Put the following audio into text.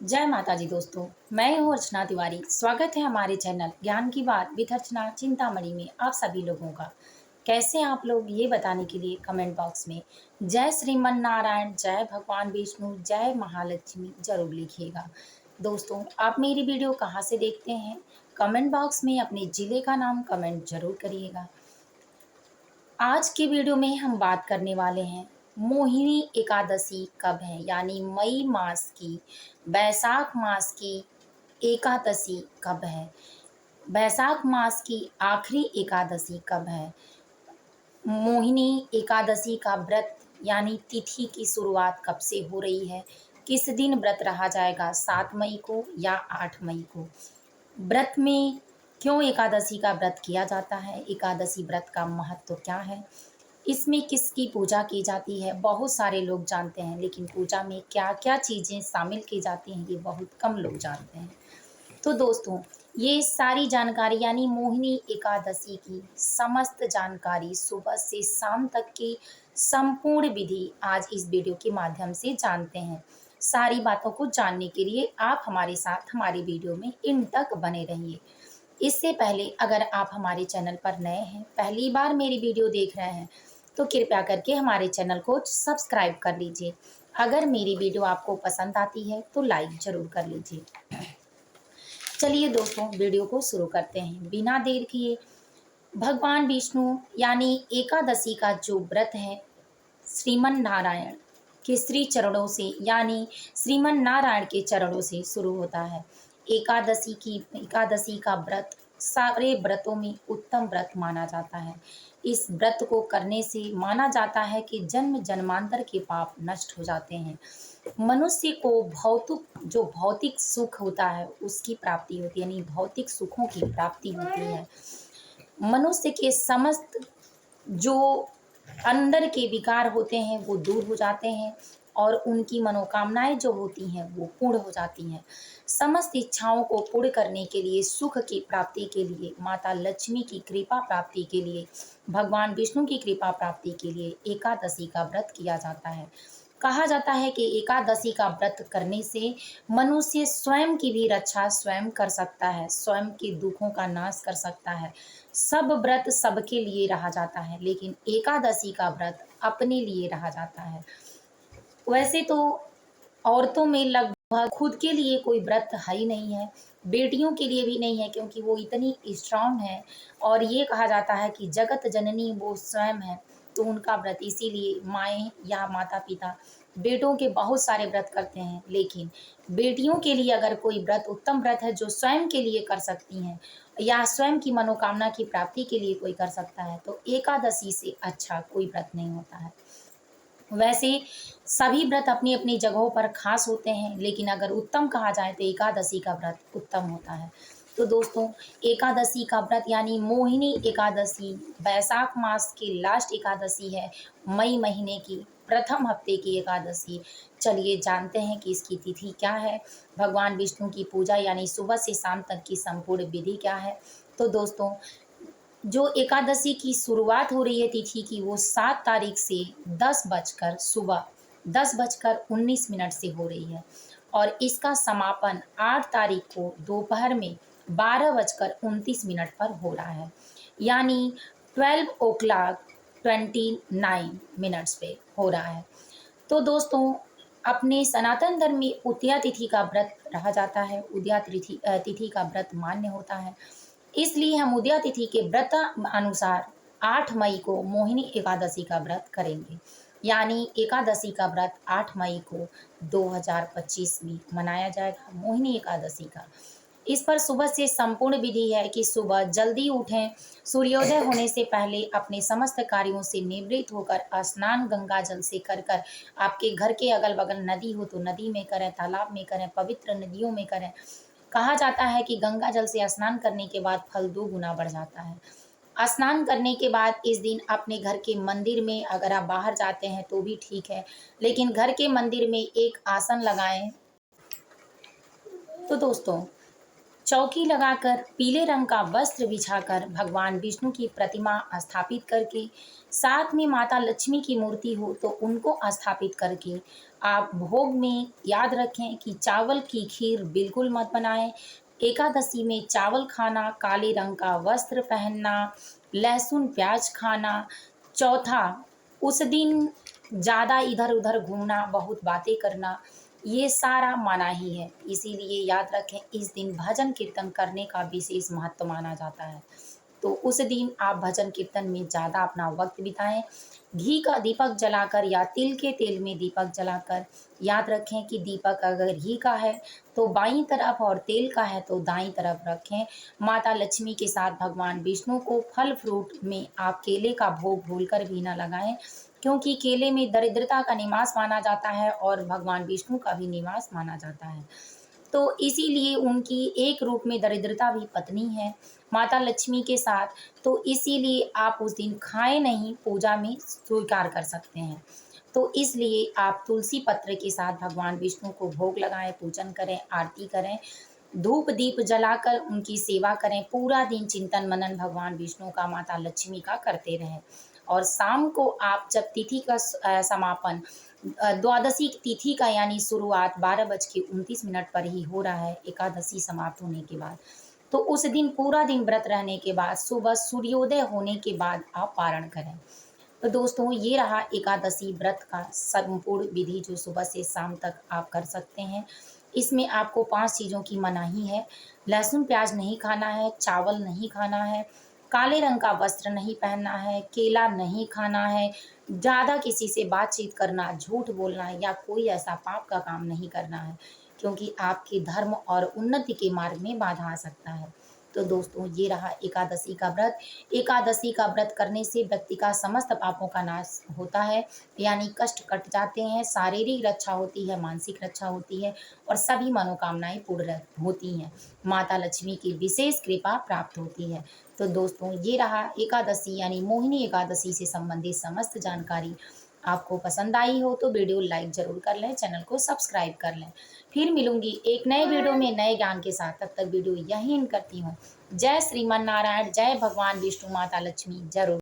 जय माता जी दोस्तों। मैं हूँ अर्चना तिवारी। स्वागत है हमारे चैनल ज्ञान की बात विद अर्चना चिंतामणि में आप सभी लोगों का। कैसे हैं आप लोग ये बताने के लिए कमेंट बॉक्स में जय श्रीमन नारायण, जय भगवान विष्णु, जय महालक्ष्मी जरूर लिखिएगा। दोस्तों, आप मेरी वीडियो कहाँ से देखते हैं कमेंट बॉक्स में अपने ज़िले का नाम कमेंट जरूर करिएगा। आज की वीडियो में हम बात करने वाले हैं मोहिनी एकादशी कब है, यानी मई मास की बैसाख मास की एकादशी कब है, बैसाख मास की आखिरी एकादशी कब है। मोहिनी एकादशी का व्रत यानी तिथि की शुरुआत कब से हो रही है, किस दिन व्रत रहा जाएगा, 7 मई को या 8 मई को। व्रत में क्यों एकादशी का व्रत किया जाता है, एकादशी व्रत का महत्व क्या है, इसमें किसकी पूजा की जाती है, बहुत सारे लोग जानते हैं, लेकिन पूजा में क्या क्या चीज़ें शामिल की जाती हैं ये बहुत कम लोग जानते हैं। तो दोस्तों, ये सारी जानकारी यानी मोहिनी एकादशी की समस्त जानकारी सुबह से शाम तक की संपूर्ण विधि आज इस वीडियो के माध्यम से जानते हैं। सारी बातों को जानने के लिए आप हमारे साथ हमारी वीडियो में इन तक बने रहिए। इससे पहले अगर आप हमारे चैनल पर नए हैं, पहली बार मेरी वीडियो देख रहे हैं, तो कृपया करके हमारे चैनल को सब्सक्राइब कर लीजिए। अगर मेरी वीडियो आपको पसंद आती है तो लाइक ज़रूर कर लीजिए। चलिए दोस्तों, वीडियो को शुरू करते हैं बिना देर किए। भगवान विष्णु यानी एकादशी का जो व्रत है श्रीमन नारायण के श्री चरणों से यानी श्रीमन नारायण के चरणों से शुरू होता है। एकादशी का व्रत सारे व्रतों में उत्तम व्रत माना जाता है। इस व्रत को करने से माना जाता है कि जन्म जन्मांतर के पाप नष्ट हो जाते हैं। मनुष्य को भौतिक सुख होता है उसकी प्राप्ति होती है, यानी भौतिक सुखों की प्राप्ति होती है। मनुष्य के समस्त जो अंदर के विकार होते हैं वो दूर हो जाते हैं और उनकी मनोकामनाएं जो होती हैं वो पूर्ण हो जाती हैं। समस्त इच्छाओं को पूर्ण करने के लिए, सुख की प्राप्ति के लिए, माता लक्ष्मी की कृपा प्राप्ति के लिए, भगवान विष्णु की कृपा प्राप्ति के लिए एकादशी का व्रत किया जाता है। कहा जाता है कि एकादशी का व्रत करने से मनुष्य स्वयं की भी रक्षा स्वयं कर सकता है, स्वयं के दुखों का नाश कर सकता है। सब व्रत सबके लिए रहा जाता है, लेकिन एकादशी का व्रत अपने लिए रहा जाता है। वैसे तो औरतों में लगभग खुद के लिए कोई व्रत है ही नहीं है, बेटियों के लिए भी नहीं है, क्योंकि वो इतनी स्ट्रांग है और ये कहा जाता है कि जगत जननी वो स्वयं है, तो उनका व्रत इसीलिए माएँ या माता पिता बेटों के बहुत सारे व्रत करते हैं। लेकिन बेटियों के लिए अगर कोई व्रत उत्तम व्रत है जो स्वयं के लिए कर सकती हैं या स्वयं की मनोकामना की प्राप्ति के लिए कोई कर सकता है, तो एकादशी से अच्छा कोई व्रत नहीं होता है। वैसे सभी व्रत अपनी अपनी जगहों पर खास होते हैं, लेकिन अगर उत्तम कहा जाए तो एकादशी का व्रत उत्तम होता है। तो दोस्तों, एकादशी का व्रत यानी मोहिनी एकादशी बैसाख मास की लास्ट एकादशी है, मई महीने की प्रथम हफ्ते की एकादशी। चलिए जानते हैं कि इसकी तिथि क्या है, भगवान विष्णु की पूजा यानी सुबह से शाम तक की संपूर्ण विधि क्या है। तो दोस्तों, जो एकादशी की शुरुआत हो रही है तिथि की वो 7 तारीख से 10:19 से हो रही है और इसका समापन 8 तारीख को दोपहर में 12:29 पर हो रहा है, यानी 12:29 पे हो रहा है। तो दोस्तों, अपने सनातन धर्म में उदया तिथि का व्रत रहा जाता है, उदया तिथि का व्रत मान्य होता है। इसलिए हम उदया तिथि के व्रत अनुसार 8 मई को मोहिनी एकादशी का व्रत करेंगे, यानी एकादशी का व्रत 8 मई को 2025 में मनाया जाएगा, मोहिनी एकादशी का। इस पर सुबह से संपूर्ण विधि है कि सुबह जल्दी उठें, सूर्योदय होने से पहले अपने समस्त कार्यों से निवृत्त होकर स्नान गंगा जल से कर आपके घर के अगल बगल नदी हो तो नदी में करें, तालाब में करें, पवित्र नदियों में करें। कहा जाता है कि गंगा जल से स्नान करने के बाद फल 2 गुना बढ़ जाता है। स्नान करने के बाद इस दिन अपने घर के मंदिर में, अगर आप बाहर जाते हैं तो भी ठीक है, लेकिन घर के मंदिर में एक आसन लगाएं। तो दोस्तों, चौकी लगाकर पीले रंग का वस्त्र बिछाकर भगवान विष्णु की प्रतिमा स्थापित करके, साथ में माता लक्ष्मी की मूर्ति हो तो उनको स्थापित करके आप भोग में याद रखें कि चावल की खीर बिल्कुल मत बनाएं। एकादशी में चावल खाना, काले रंग का वस्त्र पहनना, लहसुन प्याज खाना। चौथा, उस दिन ज़्यादा इधर उधर घूमना, बहुत बातें करना, ये सारा मना ही है। इसीलिए याद रखें, इस दिन भजन कीर्तन करने का विशेष महत्व माना जाता है। तो उस दिन आप भजन कीर्तन में ज़्यादा अपना वक्त बिताएं। घी का दीपक जलाकर या तिल के तेल में दीपक जलाकर, याद रखें कि दीपक अगर घी का है तो बाईं तरफ और तेल का है तो दाईं तरफ रखें। माता लक्ष्मी के साथ भगवान विष्णु को फल फ्रूट में आप केले का भोग भूलकर भी न लगाएं, क्योंकि केले में दरिद्रता का निवास माना जाता है और भगवान विष्णु का भी निवास माना जाता है। तो इसीलिए उनकी एक रूप में दरिद्रता भी पत्नी है माता लक्ष्मी के साथ, तो इसीलिए आप उस दिन खाएं नहीं, पूजा में स्वीकार कर सकते हैं। तो इसलिए आप तुलसी पत्र के साथ भगवान विष्णु को भोग लगाएं, पूजन करें, आरती करें, धूप दीप जलाकर उनकी सेवा करें। पूरा दिन चिंतन मनन भगवान विष्णु का, माता लक्ष्मी का करते रहें। और शाम को आप जब तिथि का समापन द्वादशी तिथि का यानी शुरुआत 12:29 पर ही हो रहा है एकादशी समाप्त होने के बाद, तो उस दिन पूरा दिन व्रत रहने के बाद सुबह सूर्योदय होने के बाद आप पारण करें। तो दोस्तों, ये रहा एकादशी व्रत का संपूर्ण विधि जो सुबह से शाम तक आप कर सकते हैं। इसमें आपको 5 चीज़ों की मनाही है। लहसुन प्याज नहीं खाना है, चावल नहीं खाना है, काले रंग का वस्त्र नहीं पहनना है, केला नहीं खाना है, ज़्यादा किसी से बातचीत करना, झूठ बोलना या कोई ऐसा पाप का काम नहीं करना है, क्योंकि आपके धर्म और उन्नति के मार्ग में बाधा आ सकता है। तो दोस्तों, ये रहा एकादशी का व्रत। एकादशी का व्रत करने से व्यक्ति का समस्त पापों का नाश होता है, यानी कष्ट कट जाते हैं, शारीरिक रक्षा होती है, मानसिक रक्षा होती है और सभी मनोकामनाएं पूर्ण होती हैं। माता लक्ष्मी की विशेष कृपा प्राप्त होती है। तो दोस्तों, ये रहा एकादशी यानी मोहिनी एकादशी से संबंधित समस्त जानकारी। आपको पसंद आई हो तो वीडियो लाइक ज़रूर कर लें, चैनल को सब्सक्राइब कर लें। फिर मिलूंगी एक नए वीडियो में नए ज्ञान के साथ, तब तक वीडियो यहीं एंड करती हूँ। जय श्रीमन नारायण, जय भगवान विष्णु, माता लक्ष्मी जरूर।